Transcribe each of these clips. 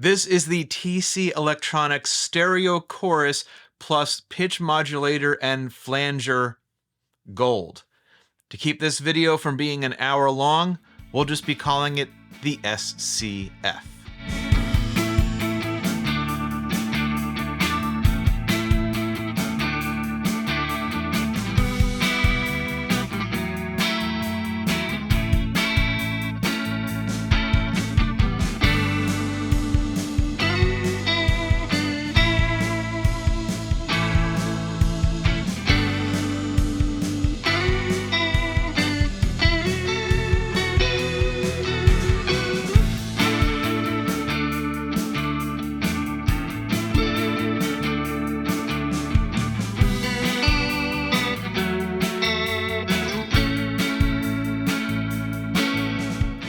This is the TC Electronics Stereo Chorus plus Pitch Modulator and Flanger Gold. To keep this video from being an hour long, we'll just be calling it the SCF.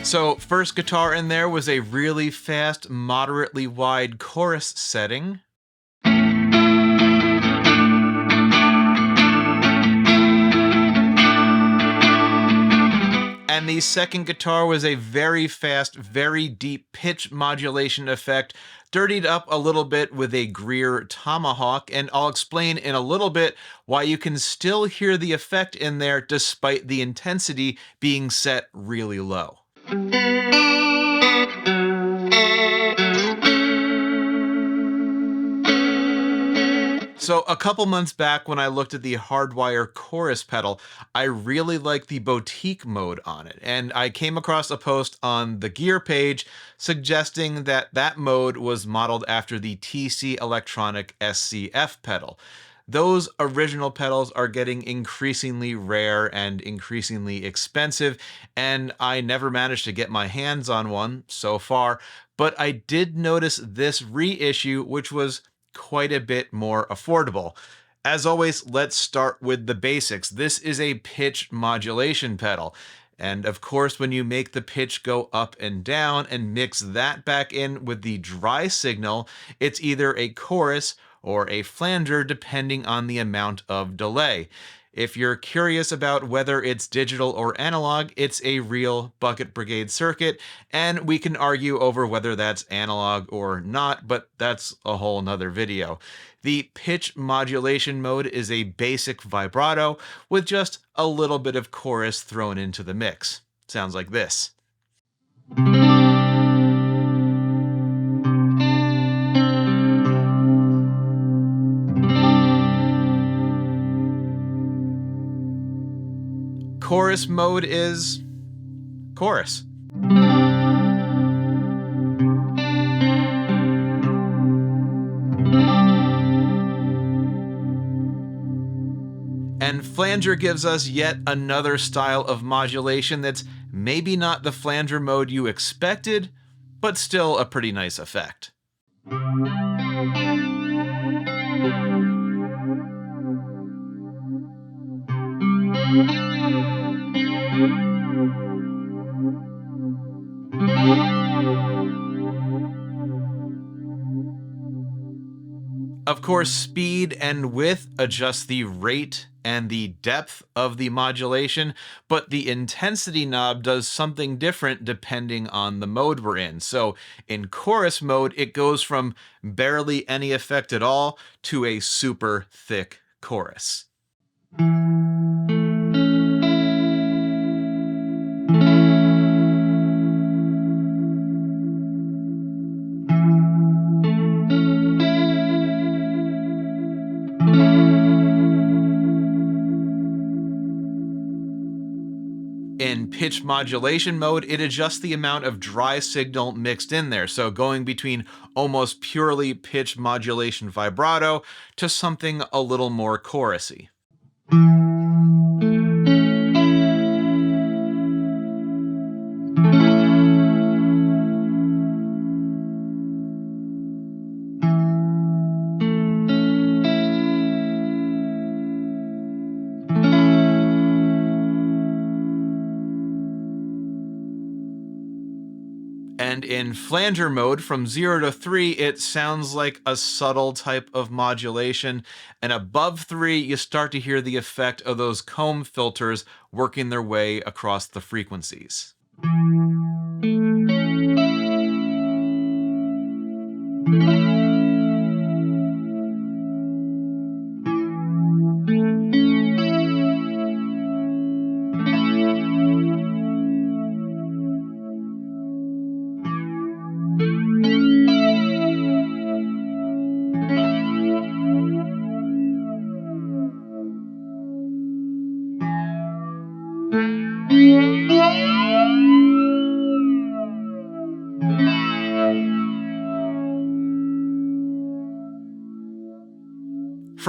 So first guitar in there was a really fast, moderately wide chorus setting. And the second guitar was a very fast, very deep pitch modulation effect, dirtied up a little bit with a Greer tomahawk, and I'll explain in a little bit why you can still hear the effect in there despite the intensity being set really low. So a couple months back when I looked at the Hardwire chorus pedal, I really liked the boutique mode on it, and I came across a post on the gear page suggesting that that mode was modeled after the TC Electronic SCF pedal. Those original pedals are getting increasingly rare and increasingly expensive, and I never managed to get my hands on one so far, but I did notice this reissue, which was quite a bit more affordable. As always, let's start with the basics. This is a pitch modulation pedal. And of course, when you make the pitch go up and down and mix that back in with the dry signal, it's either a chorus or a flanger depending on the amount of delay. If you're curious about whether it's digital or analog, it's a real bucket brigade circuit, and we can argue over whether that's analog or not, but that's a whole nother video. The pitch modulation mode is a basic vibrato with just a little bit of chorus thrown into the mix. Sounds like this. Chorus mode is chorus. And flanger gives us yet another style of modulation that's maybe not the flanger mode you expected, but still a pretty nice effect. Of course, speed and width adjust the rate and the depth of the modulation, but the intensity knob does something different depending on the mode we're in. So in chorus mode, it goes from barely any effect at all to a super thick chorus. In pitch modulation mode, it adjusts the amount of dry signal mixed in there, so going between almost purely pitch modulation vibrato to something a little more chorusy. And in flanger mode, from 0 to 3, it sounds like a subtle type of modulation. And above 3, you start to hear the effect of those comb filters working their way across the frequencies.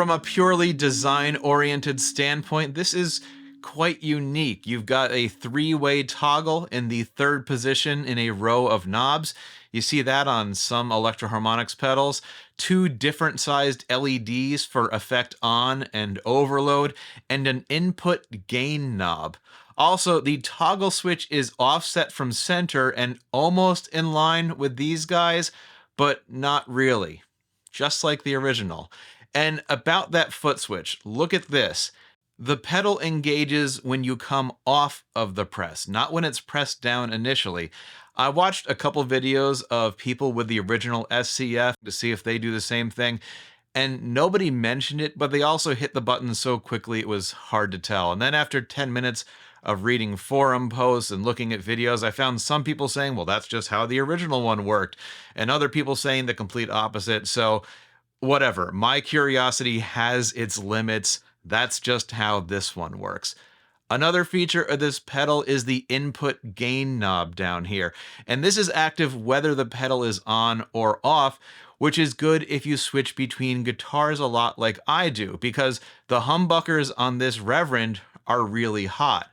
From a purely design-oriented standpoint, this is quite unique. You've got a three-way toggle in the third position in a row of knobs. You see that on some electroharmonics pedals. Two different sized LEDs for effect on and overload, and an input gain knob. Also, the toggle switch is offset from center and almost in line with these guys, but not really. Just like the original. And about that foot switch, look at this. The pedal engages when you come off of the press, not when it's pressed down initially. I watched a couple videos of people with the original SCF to see if they do the same thing, and nobody mentioned it, but they also hit the button so quickly it was hard to tell. And then after 10 minutes of reading forum posts and looking at videos, I found some people saying, well, that's just how the original one worked, and other people saying the complete opposite. So whatever, my curiosity has its limits. That's just how this one works. Another feature of this pedal is the input gain knob down here, and this is active whether the pedal is on or off, which is good if you switch between guitars a lot like I do, because the humbuckers on this Reverend are really hot.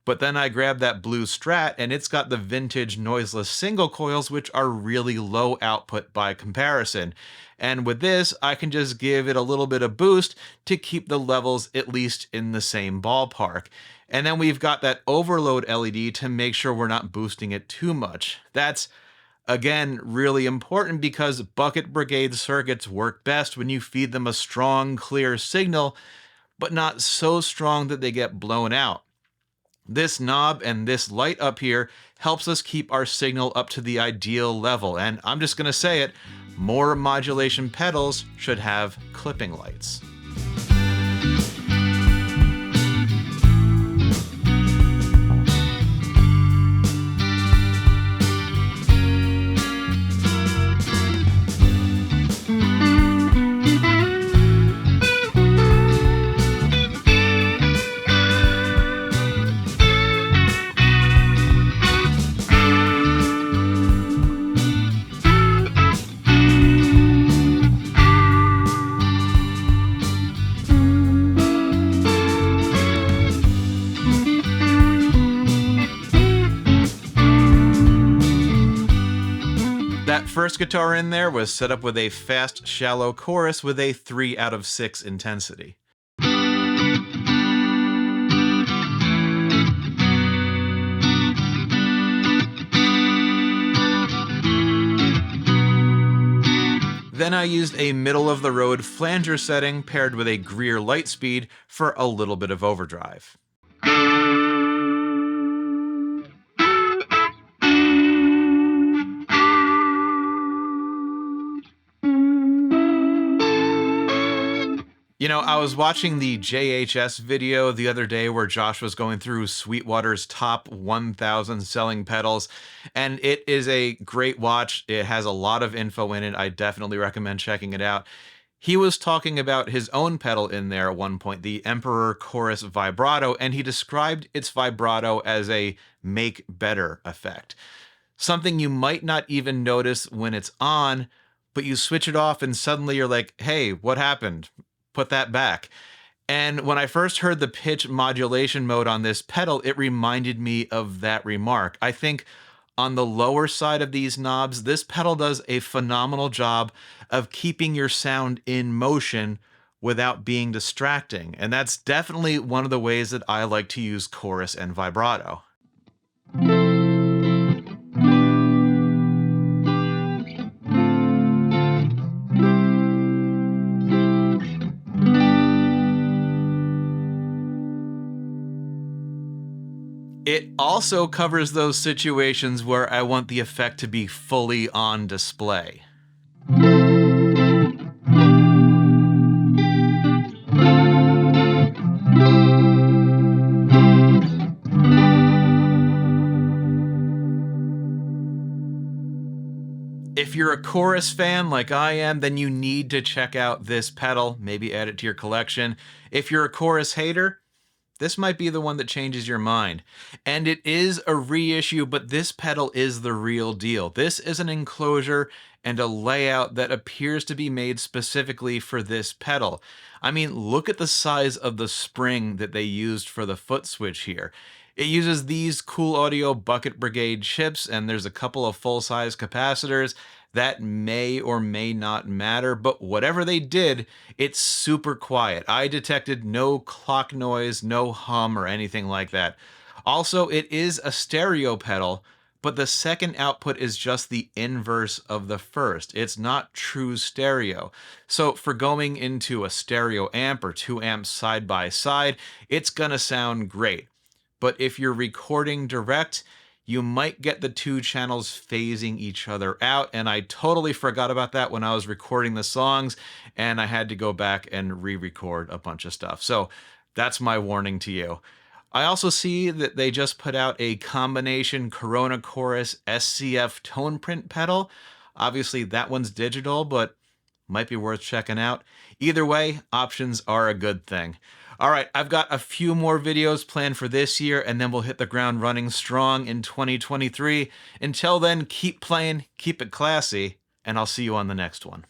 But then I grabbed that blue Strat and it's got the vintage noiseless single coils, which are really low output by comparison. And with this, I can just give it a little bit of boost to keep the levels at least in the same ballpark. And then we've got that overload LED to make sure we're not boosting it too much. That's, again, really important because bucket brigade circuits work best when you feed them a strong, clear signal, but not so strong that they get blown out. This knob and this light up here helps us keep our signal up to the ideal level, and I'm just going to say it, more modulation pedals should have clipping lights. That first guitar in there was set up with a fast, shallow chorus with a 3 out of 6 intensity. Then I used a middle-of-the-road flanger setting paired with a Greer light speed for a little bit of overdrive. You know, I was watching the JHS video the other day where Josh was going through Sweetwater's top 1,000 selling pedals, and it is a great watch. It has a lot of info in it. I definitely recommend checking it out. He was talking about his own pedal in there at one point, the Emperor Chorus Vibrato, and he described its vibrato as a make better effect. Something you might not even notice when it's on, but you switch it off and suddenly you're like, hey, what happened? Put that back. And when I first heard the pitch modulation mode on this pedal, it reminded me of that remark. I think on the lower side of these knobs, this pedal does a phenomenal job of keeping your sound in motion without being distracting. And that's definitely one of the ways that I like to use chorus and vibrato. It also covers those situations where I want the effect to be fully on display. If you're a chorus fan like I am, then you need to check out this pedal, maybe add it to your collection. If you're a chorus hater, this might be the one that changes your mind. And it is a reissue, but this pedal is the real deal. This is an enclosure and a layout that appears to be made specifically for this pedal. I mean, look at the size of the spring that they used for the foot switch here. It uses these Cool Audio Bucket Brigade chips, and there's a couple of full-size capacitors. That may or may not matter, but whatever they did, it's super quiet. I detected no clock noise, no hum, or anything like that. Also, it is a stereo pedal, but the second output is just the inverse of the first. It's not true stereo. So for going into a stereo amp or 2 amps side by side, it's gonna sound great. But if you're recording direct, you might get the two channels phasing each other out. And I totally forgot about that when I was recording the songs, and I had to go back and re-record a bunch of stuff. So that's my warning to you. I also see that they just put out a combination Corona Chorus SCF tone print pedal. Obviously that one's digital, but might be worth checking out. Either way, options are a good thing. All right, I've got a few more videos planned for this year, and then we'll hit the ground running strong in 2023. Until then, keep playing, keep it classy, and I'll see you on the next one.